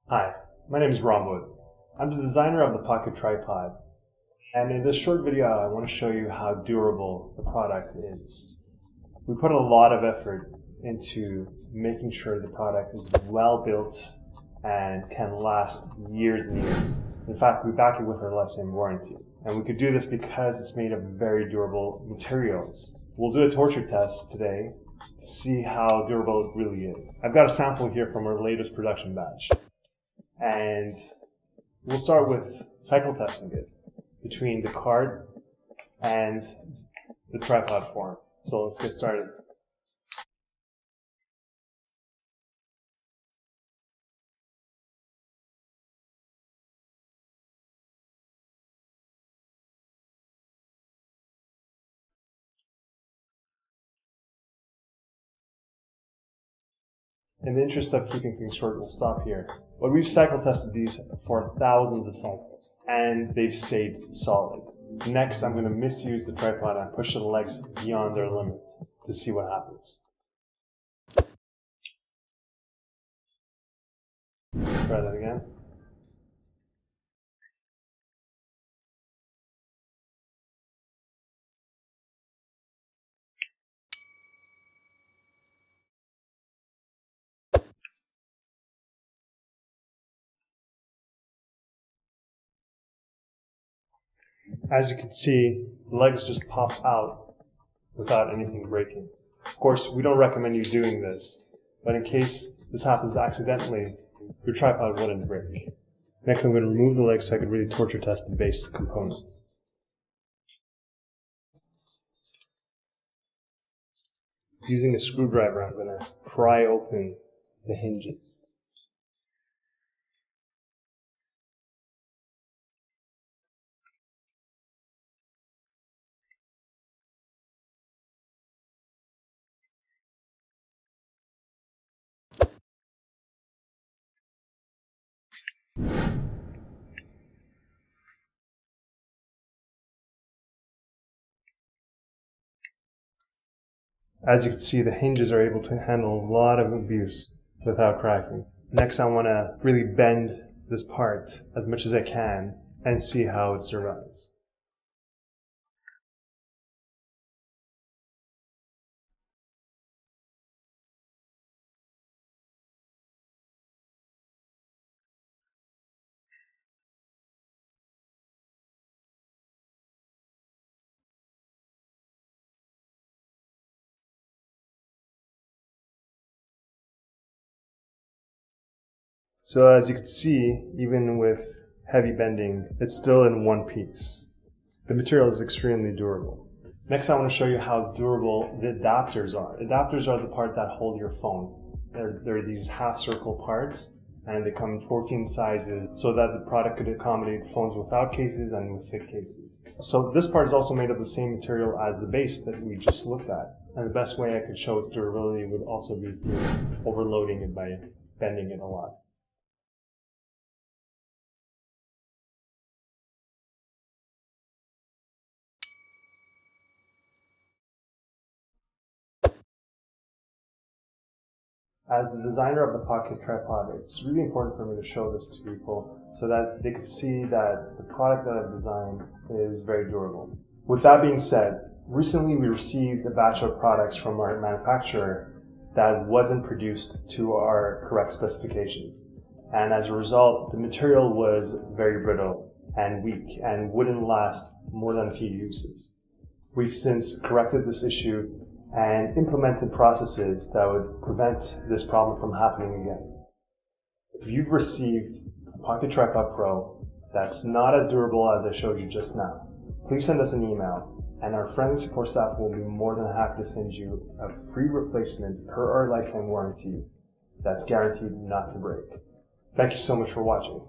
Hi, my name is Ramwood. I'm the designer of the Pocket Tripod, and in this short video I want to show you how durable the product is. We put a lot of effort into making sure the product is well built and can last years and years. In fact, we back it with our lifetime warranty. And we could do this because it's made of very durable materials. We'll do a torture test today to see how durable it really is. I've got a sample here from our latest production batch. And we'll start with cycle testing it between the card and the tripod form. So let's get started. In the interest of keeping things short, we'll stop here. But we've cycle tested these for thousands of cycles, and they've stayed solid. Next, I'm going to misuse the tripod and push the legs beyond their limit to see what happens. Try that again. As you can see, the legs just pop out without anything breaking. Of course, we don't recommend you doing this, but in case this happens accidentally, your tripod wouldn't break. Next, I'm going to remove the legs so I can really torture test the base component. Using a screwdriver, I'm going to pry open the hinges. As you can see, the hinges are able to handle a lot of abuse without cracking. Next, I want to really bend this part as much as I can and see how it survives. So as you can see, even with heavy bending, it's still in one piece. The material is extremely durable. Next, I want to show you how durable the adapters are. Adapters are the part that hold your phone. They're these half-circle parts, and they come in 14 sizes so that the product could accommodate phones without cases and with thick cases. So this part is also made of the same material as the base that we just looked at. And the best way I could show its durability would also be through overloading it by bending it a lot. As the designer of the Pocket Tripod, it's really important for me to show this to people so that they could see that the product that I've designed is very durable. With that being said, recently we received a batch of products from our manufacturer that wasn't produced to our correct specifications. And as a result, the material was very brittle and weak and wouldn't last more than a few uses. We've since corrected this issue and implemented processes that would prevent this problem from happening again. If you've received a Pocket Tripod Pro that's not as durable as I showed you just now, please send us an email and our friendly support staff will be more than happy to send you a free replacement per our lifetime warranty that's guaranteed not to break. Thank you so much for watching.